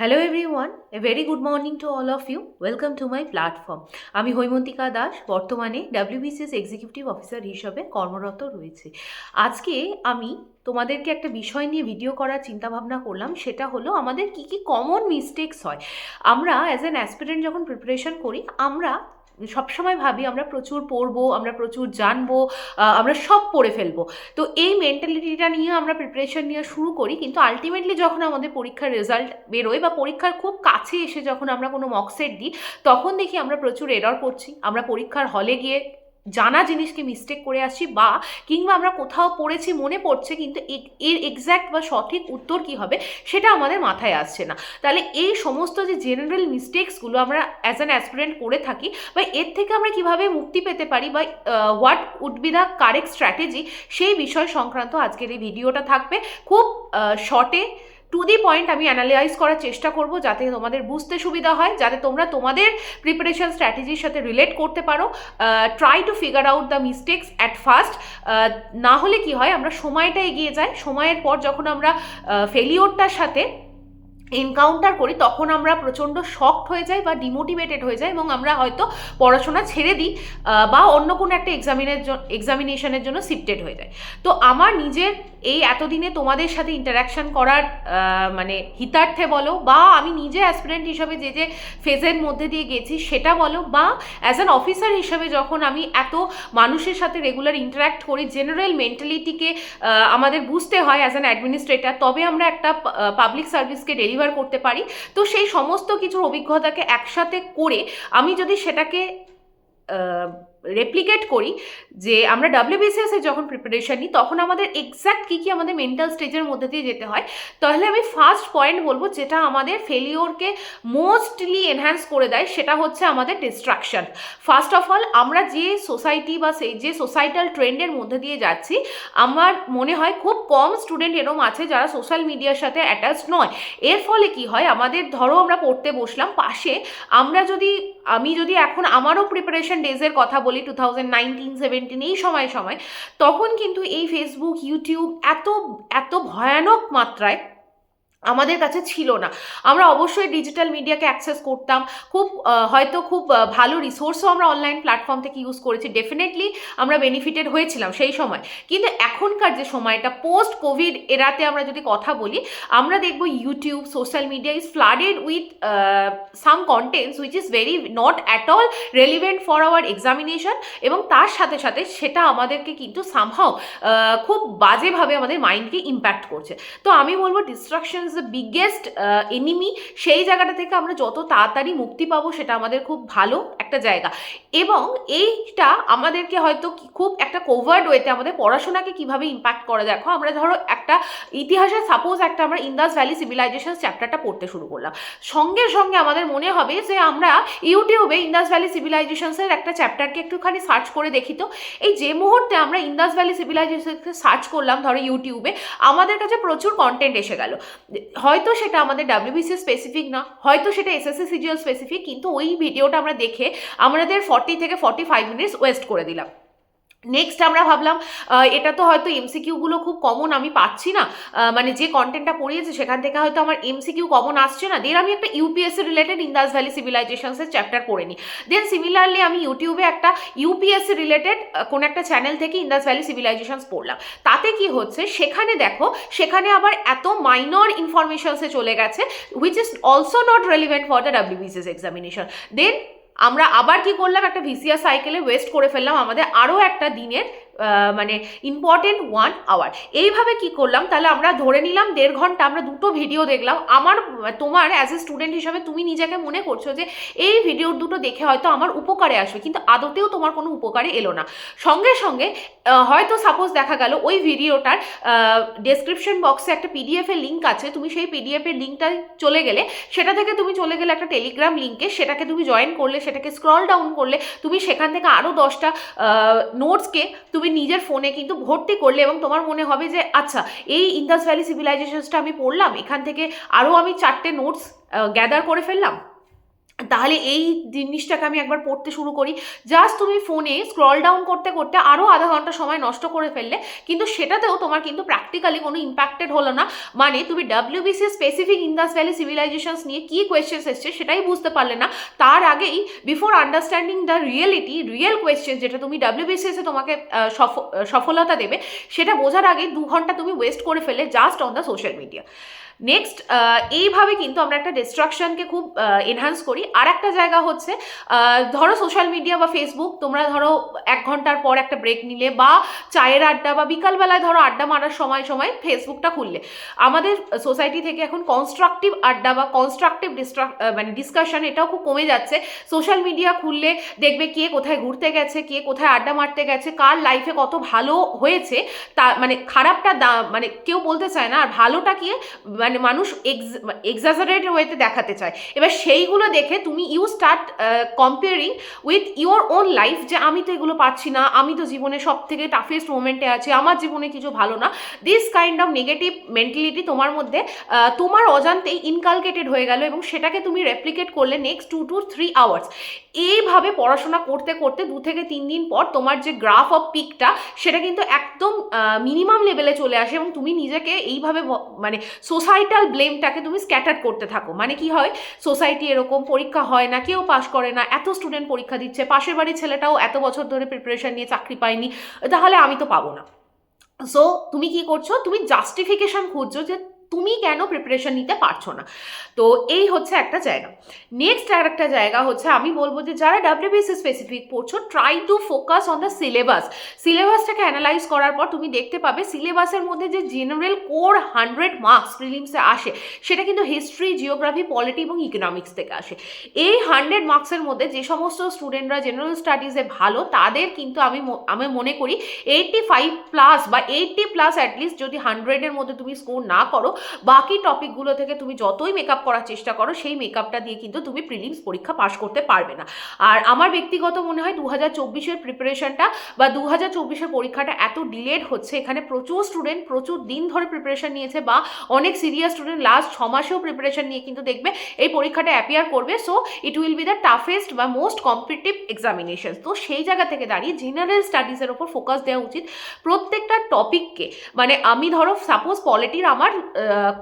Hello everyone, a very good morning to all of you. Welcome to my platform. আমি হৈমন্তিকা দাস, বর্তমানে WBCS executive officer হিসেবে কর্মরত রয়েছি। আজকে আমি তোমাদেরকে একটা বিষয় নিয়ে ভিডিও করার চিন্তাভাবনা করলাম, সেটা হলো আমাদের কি কি কমন মিস্টেকস হয়। আমরা অ্যাজ অ্যান অ্যাসপিরেন্ট যখন প্রিপারেশন করি, আমরা সবসময় ভাবি আমরা প্রচুর পড়বো, আমরা প্রচুর জানবো, আমরা সব পড়ে ফেলবো। তো এই মেন্টালিটিটা নিয়ে আমরা প্রিপারেশন নিয়ে শুরু করি, কিন্তু আলটিমেটলি যখন আমাদের পরীক্ষার রেজাল্ট বেরোয় বা পরীক্ষার খুব কাছে এসে যখন আমরা কোনো মকসেট দিই, তখন দেখি আমরা প্রচুর এরর করছি। আমরা পরীক্ষার হলে গিয়ে জানা জিনিসকে মিস্টেক করে আসছি, বা কিংবা আমরা কোথাও পড়েছি মনে পড়ছে, কিন্তু এর এক্স্যাক্ট বা সঠিক উত্তর কী হবে সেটা আমাদের মাথায় আসছে না। তাহলে এই সমস্ত যে জেনারেল মিস্টেক্সগুলো আমরা অ্যাজ অ্যান অ্যাসপিরেন্ট করে থাকি, বা এর থেকে আমরা কিভাবে মুক্তি পেতে পারি, বা what would be the correct strategy, সেই বিষয় সংক্রান্ত আজকের এই ভিডিওটা থাকবে। খুব শর্টে টু দি পয়েন্ট আমি অ্যানালাইজ করার চেষ্টা করব, যাতে তোমাদের বুঝতে সুবিধা হয়, যাতে তোমরা তোমাদের প্রিপারেশন স্ট্র্যাটেজির সাথে রিলেট করতে পারো। Try to figure out the mistakes at first. না হলে কি হয়, আমরা সময়টা এগিয়ে যাই, সময়ের পর যখন আমরা ফেলিওরটার সাথে এনকাউন্টার করি, তখন আমরা প্রচণ্ড শকড হয়ে যাই বা ডিমোটিভেটেড হয়ে যাই, এবং আমরা হয়তো পড়াশোনা ছেড়ে দিই, বা অন্য কোনো একটা এক্সামিনেশনের জন্য শিফটেড হয়ে যায়। তো আমার নিজের এই এতদিনে তোমাদের সাথে ইন্টারাকশান করার মানে হিতার্থে বলো, বা আমি নিজে অ্যাসপিরেন্ট হিসাবে যে যে ফেজের মধ্যে দিয়ে গেছি সেটা বলো, বা অ্যাজ অ্যান অফিসার হিসাবে যখন আমি এত মানুষের সাথে রেগুলার ইন্টারাক্ট করি, জেনারেল মেন্টালিটিকে আমাদের বুঝতে হয় অ্যাজ অ্যান অ্যাডমিনিস্ট্রেটর, তবে আমরা একটা পাবলিক সার্ভিসকে ডেলিভার করতে পারি। তো সেই সমস্ত কিছুর অভিজ্ঞতাকে একসাথে করে আমি যদি সেটাকে রেপ্লিকেট করি, যে আমরা ডাব্লিউবিসিএস এর যখন প্রিপারেশন নিই, তখন আমাদের এক্স্যাক্ট কী কী আমাদের মেন্টাল স্টেজের মধ্যে দিয়ে যেতে হয়, তাহলে আমি ফার্স্ট পয়েন্ট বলবো যেটা আমাদের ফেলিওরকে মোস্টলি এনহ্যান্স করে দেয়, সেটা হচ্ছে আমাদের ডিস্ট্রাকশন। ফার্স্ট অফ অল, আমরা যে সোসাইটি বা সেই যে সোসাইটাল ট্রেন্ডের মধ্যে দিয়ে যাচ্ছি, আমার মনে হয় খুব কম স্টুডেন্ট এরম আছে যারা সোশ্যাল মিডিয়ার সাথে অ্যাটাচ নয়। এর ফলে কি হয়, আমাদের ধরো আমরা পড়তে বসলাম, পাশে আমি যদি এখন আমারও প্রিপারেশন ডেজের কথা বলি, 2019-17 এই সময় তখন কিন্তু এই ফেসবুক, ইউটিউব এত এত ভয়ানক মাত্রায় আমাদের কাছে ছিল না। আমরা অবশ্যই ডিজিটাল মিডিয়াকে অ্যাক্সেস করতাম, হয়তো খুব ভালো রিসোর্সও আমরা অনলাইন প্ল্যাটফর্ম থেকে ইউজ করেছি, ডেফিনেটলি আমরা বেনিফিটেড হয়েছিলাম সেই সময়। কিন্তু এখনকার যে সময়টা, পোস্ট কোভিড এরাতে আমরা যদি কথা বলি, আমরা দেখব YouTube, social media is flooded with some contents which is very not at all relevant for our examination, এবং তার সাথে সাথে সেটা আমাদেরকে কিন্তু সামহাও খুব বাজেভাবে আমাদের মাইন্ডকে ইম্প্যাক্ট করছে। তো আমি বলবো distraction is the biggest enemy. সেই জায়গাটা থেকে আমরা যত তাড়াতাড়ি মুক্তি পাবো, সেটা আমাদের খুব ভালো একটা জায়গা। এবং এইটা আমাদেরকে হয়তো খুব একটা কোভার্ড ওয়েতে আমাদের পড়াশোনাকে কিভাবে ইম্প্যাক্ট করে। দেখো, আমরা ধরো একটা ইতিহাসে সাপোজ একটা আমরা ইন্দাস ভ্যালি সিভিলাইজেশন চ্যাপ্টারটা পড়তে শুরু করলাম, সঙ্গে সঙ্গে আমাদের মনে হবে যে আমরা ইউটিউবে ইন্দাস ভ্যালি সিভিলাইজেশনসের একটা চ্যাপ্টারকে একটুখানি সার্চ করে দেখি। তো এই যে মুহূর্তে আমরা ইন্দাস ভ্যালি সিভিলাইজেশনকে সার্চ করলাম ধরো ইউটিউবে, আমাদের কাছে প্রচুর কন্টেন্ট এসে গেল। হয়তো সেটা আমাদের ডাব্লিউবিসি স্পেসিফিক না, হয়তো সেটা এসএসসি সিজিএল স্পেসিফিক, কিন্তু ওই ভিডিওটা আমরা দেখে আমাদের 40 থেকে 45 মিনিটস ওয়েস্ট করে দিলাম। নেক্সট আমরা ভাবলাম এটা তো হয়তো এমসিকিউগুলো খুব কমন আমি পাচ্ছি না, মানে যে কন্টেন্টটা পড়িয়েছে সেখান থেকে হয়তো আমার এমসিকিউ কমন আসছে না, দেন আমি একটা ইউপিএসসি রিলেটেড ইন্দাস ভ্যালি সিভিলাইজেশনসের চ্যাপ্টার পড়ে নিই। দেন সিমিলারলি আমি ইউটিউবে একটা ইউপিএসসি রিলেটেড কোনো একটা চ্যানেল থেকে ইন্দাস ভ্যালি সিভিলাইজেশনস পড়লাম। তাতে কি হচ্ছে, সেখানে দেখো, সেখানে আবার এত মাইনর ইনফরমেশনসে চলে গেছে which is also not relevant for the WBCS examination. Then আমরা আবার কি করলাম, একটা ভিসিআর সাইকেলে ওয়েস্ট করে ফেললাম আমাদের আরও একটা দিনের মানে ইম্পর্টেন্ট 1 আওয়ার। এইভাবে কি করলাম, তাহলে আমরা ধরে নিলাম 1.5 ঘন্টা আমরা দুটো ভিডিও দেখলাম। তোমার অ্যাজ এ স্টুডেন্ট হিসাবে তুমি নিজেকে মনে করছো যে এই ভিডিও দুটো দেখে হয়তো আমার উপকারে আসবে, কিন্তু আদতেও তোমার কোনো উপকারে এলো না। সঙ্গে সঙ্গে হয়তো সাপোজ দেখা গেল ওই ভিডিওটার ডেসক্রিপশন বক্সে একটা পিডিএফ এর লিঙ্ক আছে, তুমি সেই পিডিএফ এর লিঙ্কটা চলে গেলে, সেটা থেকে তুমি চলে গেলে একটা টেলিগ্রাম লিঙ্কে, সেটাকে তুমি জয়েন করলে, সেটাকে স্ক্রল ডাউন করলে, তুমি সেখান থেকে আরও 10টা নোটসকে তুমি নিজের ফোনে কিন্তু ভর্তি করলে, এবং তোমার মনে হবে যে আচ্ছা, এই ইন্দাস ভ্যালি সিভিলাইজেশনসটা আমি পড়লাম, এখান থেকে আরও আমি 4টে নোটস গ্যাদার করে ফেললাম। তাহলে এই জিনিসটাকে আমি একবার পড়তে শুরু করি। জাস্ট তুমি ফোনে স্ক্রল ডাউন করতে করতে আরও আধা ঘন্টা সময় নষ্ট করে ফেললে, কিন্তু সেটাতেও তোমার কিন্তু প্র্যাকটিক্যালি কোনো ইম্প্যাক্টেড হলো না। মানে তুমি WBC specific Indus valley civilisations নিয়ে কী কোয়েশ্চেন্স এসছে সেটাই বুঝতে পারলে না। তার আগেই before understanding the real question, যেটা তুমি ডাব্লিউবিসিএসে তোমাকে সফলতা দেবে, সেটা বোঝার আগে 2 ঘন্টা তুমি ওয়েস্ট করে ফেলে just on the social media. Next, এইভাবে কিন্তু আমরা একটা ডিস্ট্রাকশনকে খুব এনহ্যান্স করি। আর একটা জায়গা হচ্ছে, ধরো সোশ্যাল মিডিয়া বা ফেসবুক, তোমরা ধরো 1 ঘন্টার পর একটা ব্রেক নিলে, বা চায়ের আড্ডা বা বিকালবেলায় ধরো আড্ডা মারার সময় ফেসবুকটা খুললে। আমাদের সোসাইটি থেকে এখন কনস্ট্রাকটিভ আড্ডা বা কনস্ট্রাকটিভ ডিসকাশন এটাও খুব কমে যাচ্ছে। সোশ্যাল মিডিয়া খুললে দেখবে কে কোথায় ঘুরতে গেছে, কে কোথায় আড্ডা মারতে গেছে, কার লাইফে কত ভালো হয়েছে, তা মানে খারাপটা মানে কেউ বলতে চায় না, আর ভালোটা কি মানে মানুষ এক্সাজারেট ওয়েতে দেখাতে চায়। এবার সেইগুলো দেখে তুমি you start comparing with your own life, যে আমি তো এগুলো পাচ্ছি না, আমি তো জীবনে সব থেকে টাফেস্ট মোমেন্টে আছি, আমার জীবনে কিছু ভালো না। This kind of negative mentality তোমার মধ্যে তোমার অজান্তেই ইনকালকেটেড হয়ে গেল, এবং সেটাকে তুমি রেপ্লিকেট করলে নেক্সট 2 to 3 আওয়ার্স। এইভাবে পড়াশোনা করতে করতে 2 থেকে 3 দিন পর তোমার যে গ্রাফ অফ পিকটা, সেটা কিন্তু একদম মিনিমাম লেভেলে চলে আসে, এবং তুমি নিজেকে এইভাবে মানে সোসাইটাল ব্লেমটাকে তুমি স্ক্যাটার করতে থাকো। মানে কি হয়, সোসাইটি এরকম, পরীক্ষা হয় না, কেউ পাস করে না, এত স্টুডেন্ট পরীক্ষা দিচ্ছে, পাশের বাড়ির ছেলেটাও এত বছর ধরে প্রিপারেশন নিয়ে চাকরি পায়নি, তাহলে আমি তো পাবো না। সো তুমি কি করছো, তুমি জাস্টিফিকেশন খুঁজছো যে তুমি কেন প্রিপারেশন নিতে পারছো না। তো এই হচ্ছে একটা জায়গা। নেক্সট আর একটা জায়গা হচ্ছে, আমি বলবো যে যারা ডাব্লিউবিসি স্পেসিফিক পড়ছো, try to focus on the সিলেবাসটাকে অ্যানালাইজ করার পর তুমি দেখতে পাবে সিলেবাসের মধ্যে যে জেনারেল কোর 100 মার্কস প্রিলিমসে আসে, সেটা কিন্তু হিস্ট্রি, জিওগ্রাফি, পলিটি এবং ইকোনমিক্স থেকে আসে। এই 100 মার্কসের মধ্যে যে সমস্ত স্টুডেন্টরা জেনারেল স্টাডিজে ভালো, তাদের কিন্তু আমি মনে করি 85+ বা 80+ অ্যাটলিস্ট, যদি 100-এর মধ্যে তুমি স্কোর না করো, বাকি টপিকগুলো থেকে তুমি যতই মেকআপ করার চেষ্টা করো, সেই মেকআপটা দিয়ে কিন্তু তুমি প্রিলিমস পরীক্ষা পাস করতে পারবে না। আর আমার ব্যক্তিগত মনে হয় 2024-এর প্রিপারেশনটা বা 2024-এর পরীক্ষাটা এত ডিলেড হচ্ছে, এখানে প্রচুর স্টুডেন্ট প্রচুর দিন ধরে প্রিপারেশন নিয়েছে, বা অনেক সিরিয়াস স্টুডেন্ট লাস্ট 6 মাসেও প্রিপারেশন নিয়ে কিন্তু দেখবে এই পরীক্ষাটা অ্যাপিয়ার করবে। So it will be the toughest বা মোস্ট কম্পিটিটিভ এক্সামিনেশন। তো সেই জায়গা থেকে দাঁড়িয়ে জেনারেল স্টাডিজের ওপর ফোকাস দেওয়া উচিত প্রত্যেকটা টপিককে। মানে আমি ধরো সাপোজ পলিটির আমার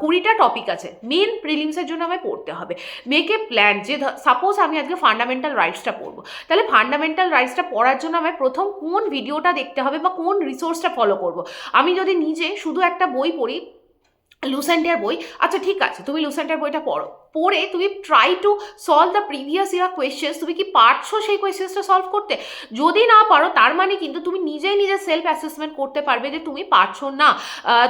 20টা টপিক আছে, মেন প্রিলিমসের জন্য আমায় পড়তে হবে। মেক এ প্ল্যান, যে সাপোজ আমি আজকে ফান্ডামেন্টাল রাইটসটা পড়বো, তাহলে ফান্ডামেন্টাল রাইটসটা পড়ার জন্য আমায় প্রথম কোন ভিডিওটা দেখতে হবে বা কোন রিসোর্সটা ফলো করব। আমি যদি নিজে শুধু একটা বই পড়ি, লুসেন্টের বই, আচ্ছা ঠিক আছে, তুমি লুসেন্টের বইটা পড়ে তুমি try to solve the previous year questions. তুমি কি পারছো সেই কোয়েশ্চেন্সটা সলভ করতে? যদি না পারো, তার মানে কিন্তু তুমি নিজেই নিজে সেলফ অ্যাসেসমেন্ট করতে পারবে যে তুমি পারছো না,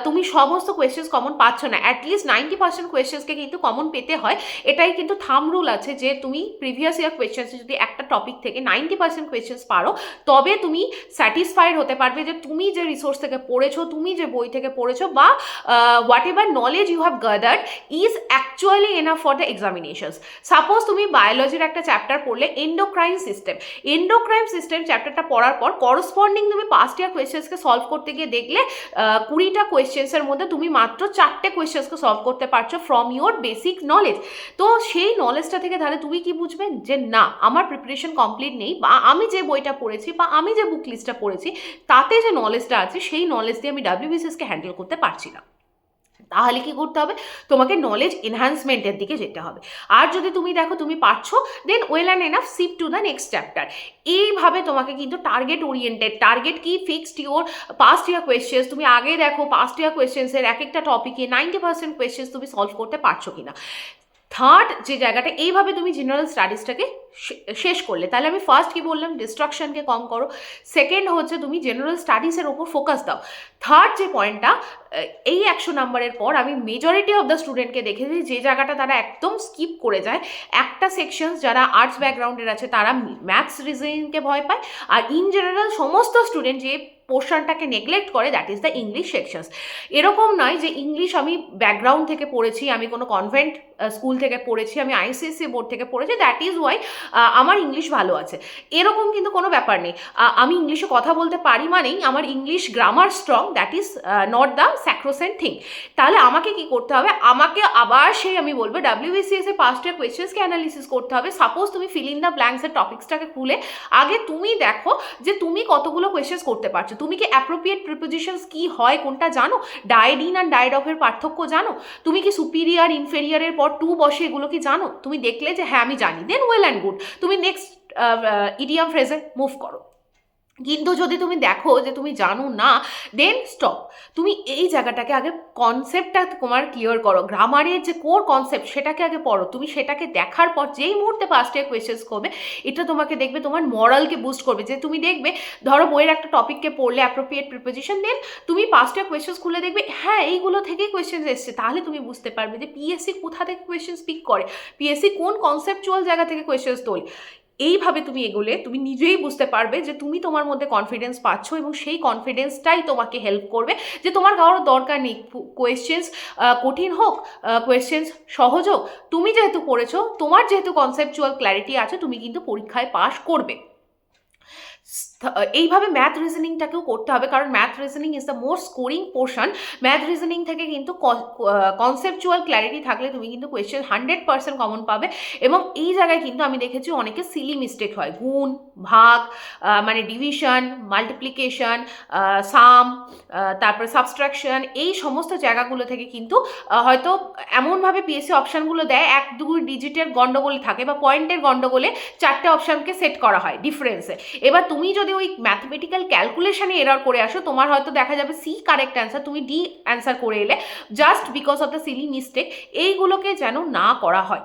তুমি সমস্ত কোয়েশ্চেন্স কমন পাচ্ছ না। অ্যাটলিস্ট 90% কোয়েশ্চেন্সকে কিন্তু কমন পেতে হয়। এটাই কিন্তু থাম রুল আছে, যে তুমি প্রিভিয়াস ইয়ার কোয়েশ্চেন্সে যদি একটা টপিক থেকে 90% কোয়েশ্চেন্স পারো, তবে তুমি স্যাটিসফাইড হতে পারবে যে তুমি যে রিসোর্স থেকে পড়েছো, তুমি যে বই থেকে পড়েছো, বা what ever knowledge you have gathered is actually enough for the examinations. Suppose তুমি বায়োলজির একটা চ্যাপ্টার পড়লে, এন্ডোক্রাইন সিস্টেম চ্যাপ্টারটা পড়ার পর করসপন্ডিং তুমি পাস্ট ইয়ার কোয়েশ্চেন্সকে সলভ করতে গিয়ে দেখলে 20টা কোয়েশ্চেন্সের মধ্যে তুমি মাত্র 4টে কোয়েশ্চেন্সকে সলভ করতে পারছো ফ্রম ইউর বেসিক নলেজ। তো সেই নলেজটা থেকে তাহলে তুমি কি বুঝবে যে না, আমার প্রিপারেশন কমপ্লিট নেই, বা আমি যে বইটা পড়েছি বা আমি যে বুক লিস্টটা পড়েছি তাতে যে নলেজটা আছে, সেই নলেজ দিয়ে আমি ডাব্লিউবিসিএসকে হ্যান্ডেল করতে পারছি না। তাহলে কি করতে হবে, তোমাকে নলেজ এনহ্যান্সমেন্টের দিকে যেতে হবে। আর যদি তুমি দেখো তুমি পারছো, then well and enough, shift to the next chapter. এইভাবে তোমাকে কিন্তু টার্গেট কি fixed your past year questions. তুমি আগে দেখো পাস্ট ইয়ার কোয়েশ্চেন্সের এক একটা টপিকে 90% কোয়েশ্চেন্স তুমি সলভ করতে পারছো কিনা। থার্ড যে জায়গাটা, এইভাবে তুমি জেনারেল স্টাডিজটাকে শেষ করলে, তাহলে আমি ফার্স্ট কি বললাম, ডিস্ট্রাকশনকে কম করো। সেকেন্ড হচ্ছে তুমি জেনারেল স্টাডিজের ওপর ফোকাস দাও। থার্ড যে পয়েন্টটা, এই 100 নাম্বারের পর আমি মেজরিটি অফ দ্য স্টুডেন্টকে দেখেছি যে জায়গাটা তারা একদম স্কিপ করে যায়। একটা সেকশনস যারা আর্টস ব্যাকগ্রাউন্ডের আছে তারা ম্যাথস রিজনিংকে ভয় পায়, আর ইন জেনারেল সমস্ত স্টুডেন্ট যে পোর্শনটাকে নেগলেক্ট করে, that is the English sections. এরকম নয় যে ইংলিশ আমি ব্যাকগ্রাউন্ড থেকে পড়েছি, আমি কোনো কনভেন্ট স্কুল থেকে পড়েছি, আমি আইসিএসসি বোর্ড থেকে পড়েছি, দ্যাট ইজ ওয়াই আমার ইংলিশ ভালো আছে, এরকম কিন্তু কোনো ব্যাপার নেই। আমি ইংলিশে কথা বলতে পারি মানেই আমার English grammar strong, that is not the sacrosanct thing. তাহলে আমাকে কি করতে হবে, আমাকে আবার সেই আমি বলবো WBCS এ পাস্ট ইয়ার কোয়েশ্চেন্সকে অ্যানালিসিস করতে হবে। সাপোজ তুমি ফিল ইন দ্য ব্ল্যাঙ্কসের টপিক্সটাকে খুলে আগে তুমি দেখো যে তুমি কতগুলো কোয়েশ্চেন্স করতে পারছো, তুমি কি অ্যাপ্রোপ্রিয়েট প্রিপোজিশনস কি হয় কোনটা জানো, ডায়েড ইন আর ডায়েড অফের পার্থক্য জানো, তুমি কি সুপিরিয়ার ইনফেরিয়ারের পর টু বসে এগুলো কি জানো, তুমি দেখলে যে হ্যাঁ আমি জানি, দেন ওয়েল অ্যান্ড গুড, তুমি নেক্সট ইডিয়াম ফ্রেজে মুভ করো। কিন্তু যদি তুমি দেখো যে তুমি জানো না, দেন স্টপ। তুমি এই জায়গাটাকে আগে কনসেপ্টটা তোমার ক্লিয়ার করো, গ্রামারের যে কোর কনসেপ্ট সেটাকে আগে পড়ো। তুমি সেটাকে দেখার পর যেই মুহূর্তে পাস্ট ইয়ার কোয়েশ্চেন্স করবে, এটা তোমাকে দেখবে তোমার মরালকে বুস্ট করবে। যে তুমি দেখবে ধরো বইয়ের একটা টপিককে পড়লে অ্যাপ্রোপ্রিয়েট প্রিপোজিশন, দেন তুমি পাস্ট ইয়ার কোয়েশ্চেন্স খুলে দেখবে হ্যাঁ এইগুলো থেকেই কোয়েশ্চেন্স এসছে, তাহলে তুমি বুঝতে পারবে যে পিএসসি কোথা থেকে কোয়েশ্চেন্স পিক করে, পিএসসি কোন কনসেপচুয়াল জায়গা থেকে কোয়েশ্চেন্স তোলে। এইভাবে তুমি এগোলে তুমি নিজেই বুঝতে পারবে যে তুমি তোমার মধ্যে কনফিডেন্স পাচ্ছ, এবং সেই কনফিডেন্সটাই তোমাকে হেল্প করবে যে তোমার কারোর দরকার নেই কোয়েশ্চেন্স কঠিন হোক, কোয়েশ্চেন্স সহজ হোক, তুমি যেহেতু পড়েছো, তোমার যেহেতু কনসেপচুয়াল ক্ল্যারিটি আছে, তুমি কিন্তু পরীক্ষায় পাশ করবে। এইভাবে ম্যাথ রিজনিংটাকেও করতে হবে, কারণ math reasoning is the most scoring portion. Math reasoning থেকে কিন্তু কনসেপচুয়াল ক্ল্যারিটি থাকলে তুমি কিন্তু কোয়েশ্চেন 100% কমন পাবে। এবং এই জায়গায় কিন্তু আমি দেখেছি অনেকে সিলি মিস্টেক হয়, গুণ ভাগ মানে ডিভিশন, মাল্টিপ্লিকেশন, সাম, তারপরে সাবস্ট্রাকশন, এই সমস্ত জায়গাগুলো থেকে কিন্তু হয়তো এমনভাবে পিএসসি অপশানগুলো দেয় 1-2 ডিজিটের গন্ডগোল থাকে বা পয়েন্টের গন্ডগোলে 4টে অপশানকে সেট করা হয় ডিফারেন্সে। এবার তুমি যদি ওই ম্যাথমেটিক্যাল ক্যালকুলেশনে এরর করে আসো, তোমার হয়তো দেখা যাবে সি কারেক্ট অ্যান্সার, তুমি ডি অ্যান্সার করে এলে just because of the Seely mistake. এইগুলোকে যেন না করা হয়।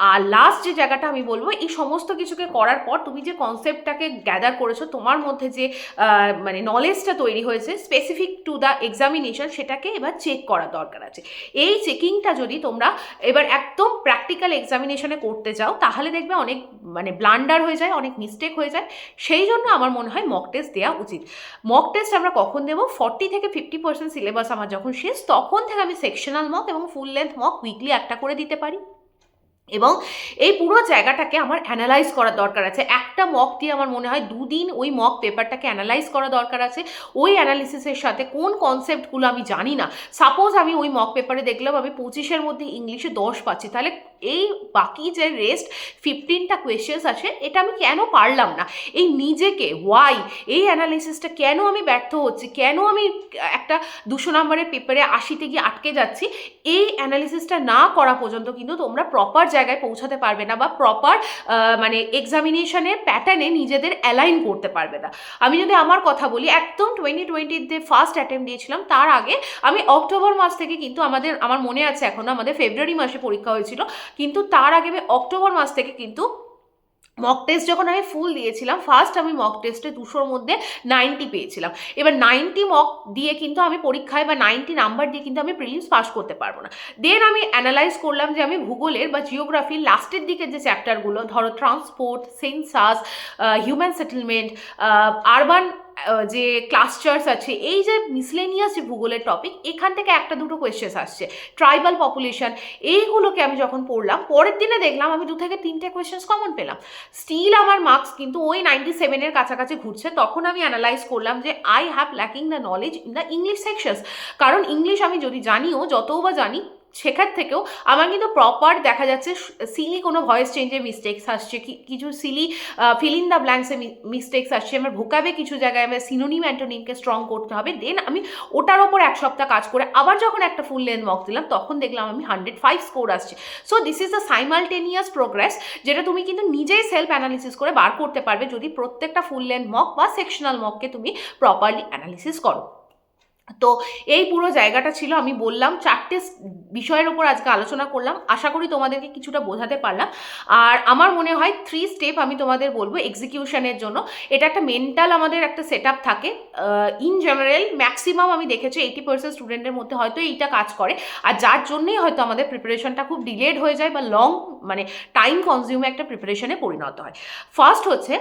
আর লাস্ট যে জায়গাটা আমি বলবো, এই সমস্ত কিছুকে করার পর তুমি যে কনসেপ্টটাকে গ্যাদার করেছো, তোমার মধ্যে যে মানে নলেজটা তৈরি হয়েছে স্পেসিফিক টু দ্য এক্সামিনেশন, সেটাকে এবার চেক করা দরকার আছে। এই চেকিংটা যদি তোমরা এবার একদম প্র্যাকটিক্যাল এক্সামিনেশনে করতে চাও, তাহলে দেখবে অনেক মানে ব্লান্ডার হয়ে যায়, অনেক মিস্টেক হয়ে যায়। সেই জন্য আমার মনে হয় মক টেস্ট দেওয়া উচিত। মক টেস্ট আমরা কখন দেবো, 40 থেকে 50% সিলেবাস আমার যখন শেষ, তখন থেকে আমি সেকশনাল মক এবং ফুল লেন্থ মক উইকলি একটা করে দিতে পারি। এবং এই পুরো জায়গাটাকে আমার অ্যানালাইজ করার দরকার আছে। একটা মক দিয়ে আমার মনে হয় 2 দিন ওই মক পেপারটাকে অ্যানালাইজ করা দরকার আছে। ওই অ্যানালিসিসের সাথে কোন কনসেপ্টগুলো আমি জানি না, সাপোজ আমি ওই মক পেপারে দেখলাম আমি 25-এর মধ্যে ইংলিশে 10 পাচ্ছি, তাহলে এই বাকি যে রেস্ট 15টা কোয়েশ্চেন্স আছে, এটা আমি কেন পারলাম না, এই নিজেকে ওয়াই, এই অ্যানালিসিসটা কেন আমি ব্যর্থ হচ্ছি, কেন আমি একটা 200 নম্বরের পেপারে 80-তে গিয়ে আটকে যাচ্ছি, এই অ্যানালিসিসটা না করা পর্যন্ত কিন্তু তোমরা প্রপার জায়গায় পৌঁছাতে পারবে না, বা প্রপার মানে এক্সামিনেশনের প্যাটার্নে নিজেদের অ্যালাইন করতে পারবে না। আমি যদি আমার কথা বলি, একদম 2020-তে ফার্স্ট অ্যাটেম্প দিয়েছিলাম, তার আগে আমি অক্টোবর মাস থেকে কিন্তু আমার মনে আছে এখনো, আমাদের ফেব্রুয়ারি মাসে পরীক্ষা হয়েছিল, কিন্তু তার আগে আমি অক্টোবর মাস থেকে কিন্তু মক টেস্ট যখন আমি ফুল দিয়েছিলাম, ফার্স্ট আমি মক টেস্টে 200-র মধ্যে 90 পেয়েছিলাম। এবার 90 মক দিয়ে কিন্তু আমি পরীক্ষায় বা 90 নাম্বার দিয়ে কিন্তু আমি প্রিলিমস পাস করতে পারবো না। দেন আমি অ্যানালাইজ করলাম যে আমি ভূগোলের বা জিওগ্রাফির লাস্টের দিকে যে চ্যাপ্টারগুলো, ধরো transport, census, human settlement, urban যে ক্লাস্টার্স আছে, এই যে মিসলেনিয়াস যে ভূগোলের টপিক, এখান থেকে 1-2 কোয়েশ্চেন্স আসছে, ট্রাইবাল পপুলেশন, এইগুলোকে আমি যখন পড়লাম, পরের দিনে দেখলাম আমি 2 থেকে 3টে কোয়েশ্চেন্স কমন পেলাম। স্টিল আমার মার্কস কিন্তু ওই 97-এর কাছাকাছি ঘুরছে। তখন আমি অ্যানালাইজ করলাম যে I have lacking the knowledge in the English sections. কারণ ইংলিশ আমি যদি জানিও, যতও বা জানি, শেখার থেকেও আমার কিন্তু প্রপার দেখা যাচ্ছে সিলি কোনো ভয়েস চেঞ্জে মিস্টেক্স আসছে, কিছু সিলি ফিল ইন দ্য ব্ল্যাঙ্কসে মিস্টেক্স আসছে, আমার ভোকাবে কিছু জায়গায় আমার সিনোনিম অ্যান্টোনিমকে স্ট্রং করতে হবে। দেন আমি ওটার ওপর 1 সপ্তাহ কাজ করে আবার যখন একটা ফুল লেন্থ মক দিলাম, তখন দেখলাম আমি 105 স্কোর আসছে। So this is the simultaneous progress, যেটা তুমি কিন্তু নিজেই সেলফ অ্যানালিসিস করে বার করতে পারবে যদি প্রত্যেকটা ফুল লেন্থ মক বা সেকশনাল মককে তুমি প্রপারলি অ্যানালিসিস করো। তো এই পুরো জায়গাটা ছিল, আমি বললাম 4টে বিষয়ের ওপর আজকে আলোচনা করলাম। আশা করি তোমাদেরকে কিছুটা বোঝাতে পারলাম। আর আমার মনে হয় 3 স্টেপ আমি তোমাদের বলবো এক্সিকিউশনের জন্য। এটা একটা মেন্টাল আমাদের একটা সেট আপ থাকে। ইন জেনারেল ম্যাক্সিমাম আমি দেখেছি 80% স্টুডেন্টের মধ্যে হয়তো এইটা কাজ করে, আর যার জন্যই হয়তো আমাদের প্রিপারেশনটা খুব ডিলেড হয়ে যায় বা লং মানে টাইম কনজিউমে একটা প্রিপারেশনে পরিণত হয়। ফার্স্ট হচ্ছে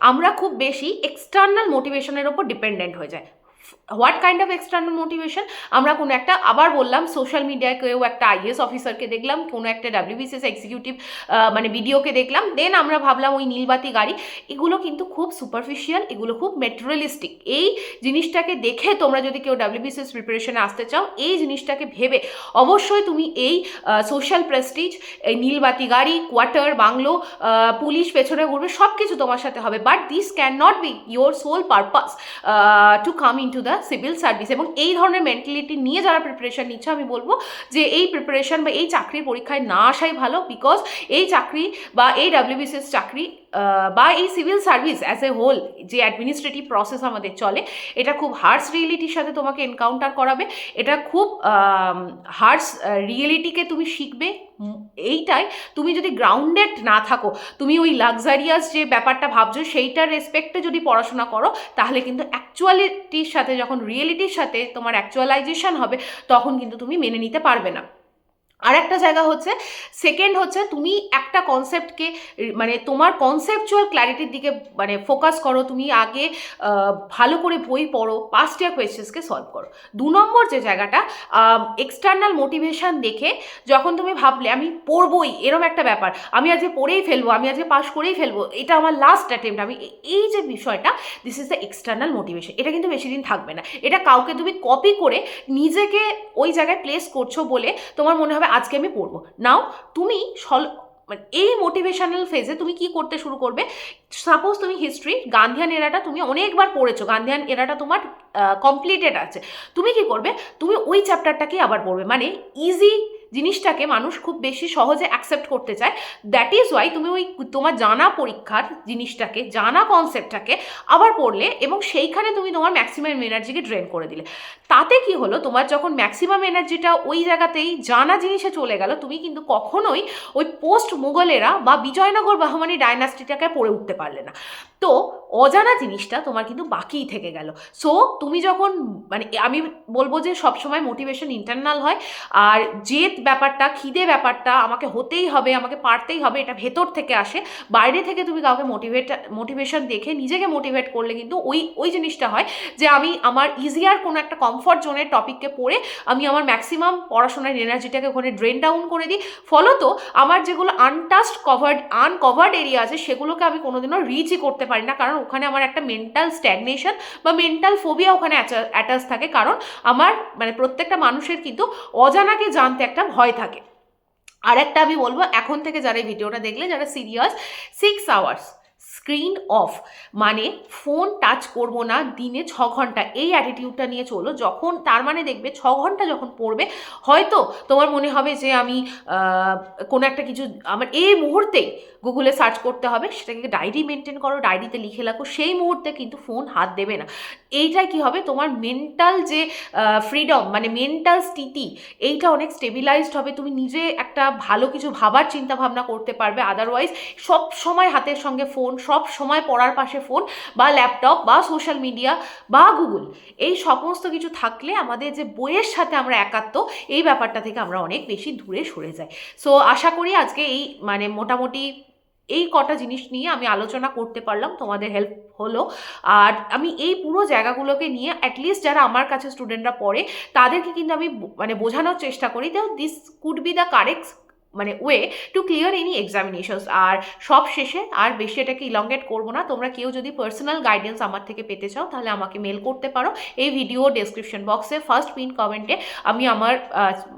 আমরা খুব বেশি এক্সটার্নাল মোটিভেশনের ওপর ডিপেন্ডেন্ট হয়ে যায়। What kind of external motivation? আমরা কোনো একটা, আবার বললাম, সোশ্যাল মিডিয়ায় কেউ একটা আইএস অফিসারকে দেখলাম, কোনো একটা ডাব্লিউবিসিএস এক্সিকিউটিভ মানে ভিডিওকে দেখলাম, দেন আমরা ভাবলাম ওই নীলবাতি গাড়ি। এগুলো কিন্তু খুব সুপারফিশিয়াল, এগুলো খুব মেটেরিয়ালিস্টিক। এই জিনিসটাকে দেখে তোমরা যদি কেউ ডাব্লিউবিসিএস প্রিপারেশনে আসতে চাও, এই জিনিসটাকে ভেবে অবশ্যই তুমি এই সোশ্যাল প্রেস্টিজ, এই নীলবাতি গাড়ি, কোয়ার্টার, বাংলো, পুলিশ পেছনে ঘুরবে, সব কিছু তোমার সাথে হবে, but this can not be your sole purpose to come in to the civil service. এবং এই ধরনের মেন্টালিটি নিয়ে যারা প্রিপারেশন নিচ্ছে, আমি বলবো যে এই প্রিপারেশন বা এই চাকরির পরীক্ষায় না আসাই ভালো, বিকজ এই চাকরি বা এই ডাব্লিউবিসিএস চাকরি বা এই civil service as a whole, যে অ্যাডমিনিস্ট্রেটিভ প্রসেস আমাদের চলে, এটা খুব হার্শ রিয়েলিটির সাথে তোমাকে এনকাউন্টার করাবে। এটা খুব হার্শ রিয়েলিটিকে তুমি শিখবে। এইটাই, তুমি যদি গ্রাউন্ডেড না থাকো, তুমি ওই লাক্সারিয়াস যে ব্যাপারটা ভাবছো সেইটার রেসপেক্টে যদি পড়াশোনা করো, তাহলে কিন্তু অ্যাকচুয়ালিটির সাথে, যখন রিয়েলিটির সাথে তোমার অ্যাকচুয়ালাইজেশন হবে, তখন কিন্তু তুমি মেনে নিতে পারবে না। আর একটা জায়গা হচ্ছে, সেকেন্ড হচ্ছে, তুমি একটা কনসেপ্টকে, মানে তোমার কনসেপচুয়াল ক্ল্যারিটির দিকে মানে ফোকাস করো। তুমি আগে ভালো করে বই পড়ো, পাস্ট ইয়ার কোয়েশ্চেন্সকে সলভ করো। 2 নম্বর যে জায়গাটা, এক্সটার্নাল মোটিভেশন দেখে যখন তুমি ভাবলে আমি পড়বই, এরম একটা ব্যাপার, আমি আজকে পড়েই ফেলবো, আমি আজকে পাস করেই ফেলবো, এটা আমার লাস্ট অ্যাটেম্প্ট, আমি এই যে বিষয়টা, this is the external motivation. এটা কিন্তু বেশি দিন থাকবে না। এটা কাউকে তুমি কপি করে নিজেকে ওই জায়গায় প্লেস করছো বলে তোমার মনে হবে আজকে আমি পড়বো। নাও তুমি মানে এই মোটিভেশনাল ফেজে তুমি কি করতে শুরু করবে? সাপোজ তুমি হিস্ট্রি, গান্ধিয়ান এরাটা তুমি অনেকবার পড়েছো, গান্ধিয়ান এরাটা তোমার কমপ্লিটেড আছে, তুমি কি করবে? তুমি ওই চ্যাপ্টারটাকেই আবার পড়বে। মানে ইজি জিনিসটাকে মানুষ খুব বেশি সহজে অ্যাকসেপ্ট করতে চায়। দ্যাট ইজ ওয়াই তুমি ওই তোমার জানা পরীক্ষার জিনিসটাকে, জানা কনসেপ্টটাকে আবার পড়লে, এবং সেইখানে তুমি তোমার ম্যাক্সিমাম এনার্জিকে ড্রেন করে দিলে। তাতে কি হলো, তোমার যখন ম্যাক্সিমাম এনার্জিটা ওই জায়গাতেই জানা জিনিসে চলে গেল, তুমি কিন্তু কখনোই ওই পোস্ট মুঘলেরা বা বিজয়নগর বাহমানি ডাইনাস্টিটাকে পড়ে উঠতে পারলে না। তো অজানা জিনিসটা তোমার কিন্তু বাকিই থেকে গেল। সো তুমি যখন, মানে আমি বলবো যে সবসময় মোটিভেশন ইন্টারনাল হয়, আর জেদ ব্যাপারটা, খিদে ব্যাপারটা, আমাকে হতেই হবে, আমাকে পারতেই হবে, এটা ভেতর থেকে আসে। বাইরে থেকে তুমি কাউকে মোটিভেশন দেখে নিজেকে মোটিভেট করলে কিন্তু ওই জিনিসটা হয় যে আমি আমার ইজিয়ার কোনো একটা কমফর্ট জোনের টপিককে পড়ে আমি আমার ম্যাক্সিমাম পড়াশোনার এনার্জিটাকে ওখানে ড্রেন ডাউন করে দিই। ফলত আমার যেগুলো আনকভার্ড এরিয়া আছে, সেগুলোকে আমি কোনোদিনও রিচই করতে পারি না, কারণ ওখানে আমার একটা মেন্টাল স্ট্যাগনেশন বা মেন্টাল ফোবিয়া ওখানে অ্যাটাচ থাকে। কারণ আমার, মানে প্রত্যেকটা মানুষের কিন্তু অজানাকে জানতে একটা ভয় থাকে। আর একটা আমি বলবো, এখন থেকে যারা এই ভিডিওটা দেখলে, যারা সিরিয়াস, 6 আওয়ার্স স্ক্রিন অফ, মানে ফোন টাচ করবো না দিনে 6 ঘন্টা, এই অ্যাটিটিউডটা নিয়ে চলো। যখন, তার মানে দেখবে 6 ঘন্টা যখন পড়বে, হয়তো তোমার মনে হবে যে আমি কোনো একটা কিছু আমার এই মুহূর্তেই গুগলে সার্চ করতে হবে, সেটাকে ডায়েরি মেনটেন করো, ডায়েরিতে লিখে রাখো, সেই মুহূর্তে কিন্তু ফোন হাত দেবে না। এইটাই কি হবে, তোমার মেন্টাল যে ফ্রিডম, মানে মেন্টাল স্থিতি, এইটা অনেক স্টেবিলাইজড হবে। তুমি নিজে একটা ভালো কিছু ভাবার চিন্তা ভাবনা করতে পারবে। আদারওয়াইজ সব সময় হাতের সঙ্গে ফোন, সব সময় পড়ার পাশে ফোন বা ল্যাপটপ বা সোশ্যাল মিডিয়া বা গুগল, এই সমস্ত কিছু থাকলে আমাদের যে বইয়ের সাথে আমরা একাত্ম, এই ব্যাপারটা থেকে আমরা অনেক বেশি দূরে সরে যাই। সো আশা করি আজকে এই, মানে মোটামুটি এই কটা জিনিস নিয়ে আমি আলোচনা করতে পারলাম, তোমাদের হেল্প হলো। আর আমি এই পুরো জায়গাগুলোকে নিয়ে অ্যাটলিস্ট যারা আমার কাছে স্টুডেন্টরা পড়ে, তাদেরকে কিন্তু আমি মানে বোঝানোর চেষ্টা করি যে this could be the correct মানে way to clear any examinations. আর সব শেষে আর বেশি এটাকে ইলংগেট করবো না, তোমরা কেউ যদি পার্সোনাল গাইডেন্স আমার থেকে পেতে চাও, তাহলে আমাকে মেল করতে পারো। এই ভিডিও ডেসক্রিপশন বক্সে ফার্স্ট পিন কমেন্টে আমি আমার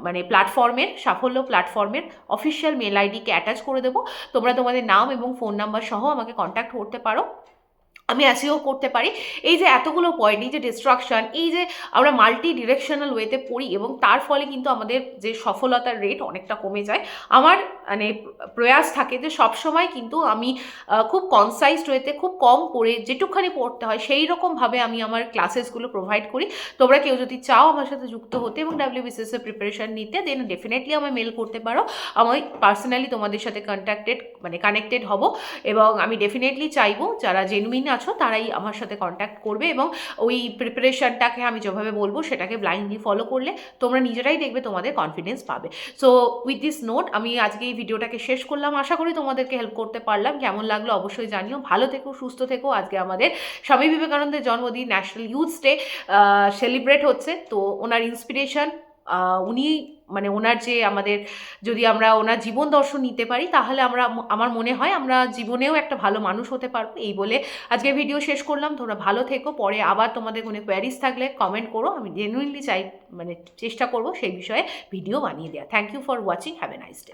মানে প্ল্যাটফর্মের, সাফল্য প্ল্যাটফর্মের অফিসিয়াল মেল আইডিকে অ্যাটাচ করে দেবো। তোমরা তোমাদের নাম এবং ফোন নাম্বার সহ আমাকে কন্ট্যাক্ট করতে পারো। আমি অ্যাসিও করতে পারি এই যে এতগুলো পয়েন্ট, এই যে ডিস্ট্রাকশন, এই যে আমরা মাল্টি ডিরেকশনাল ওয়েতে পড়ি, এবং তার ফলে কিন্তু আমাদের যে সফলতার রেট অনেকটা কমে যায়। আমার মানে প্রয়াস থাকে যে সবসময় কিন্তু আমি খুব কনসাইজড ওয়েতে, খুব কম পড়ে, যেটুকখানি পড়তে হয় সেই রকমভাবে আমি আমার ক্লাসেসগুলো প্রোভাইড করি। তোমরা কেউ যদি চাও আমার সাথে যুক্ত হতে এবং ডাব্লিউবিসিএস এর প্রিপারেশন নিতে, দেন ডেফিনেটলি আমায় মেল করতে পারো। আমি পার্সোনালি তোমাদের সাথে কন্ট্যাক্টেড মানে কানেক্টেড হব। এবং আমি ডেফিনেটলি চাইবো যারা জেনুইন আছো তারাই আমার সাথে কন্ট্যাক্ট করবে, এবং ওই প্রিপারেশনটাকে আমি যেভাবে বলবো সেটাকে ব্লাইন্ডলি ফলো করলে তোমরা নিজেরাই দেখবে তোমাদের কনফিডেন্স পাবে। সো উইথ দিস নোট আমি আজকে এই ভিডিওটাকে শেষ করলাম। আশা করি তোমাদেরকে হেল্প করতে পারলাম। কেমন লাগলো অবশ্যই জানিও। ভালো থেকো, সুস্থ থেকো। আজকে আমাদের স্বামী বিবেকানন্দের জন্মদিন, ন্যাশনাল ইউথ ডে সেলিব্রেট হচ্ছে। তো ওনার ইন্সপিরেশন, উনি মানে ওনার যে আমাদের, যদি আমরা ওনার জীবন দর্শন নিতে পারি তাহলে আমার মনে হয় আমরা জীবনেও একটা ভালো মানুষ হতে পারবো। এই বলে আজকে ভিডিও শেষ করলাম। তোমরা ভালো থেকো। পরে আবার তোমাদের কোনো কোয়ারিজ থাকলে কমেন্ট করো, আমি জেনুইনলি চাই মানে চেষ্টা করবো সেই বিষয়ে ভিডিও বানিয়ে দেওয়া। Thank you for watching, have a nice day.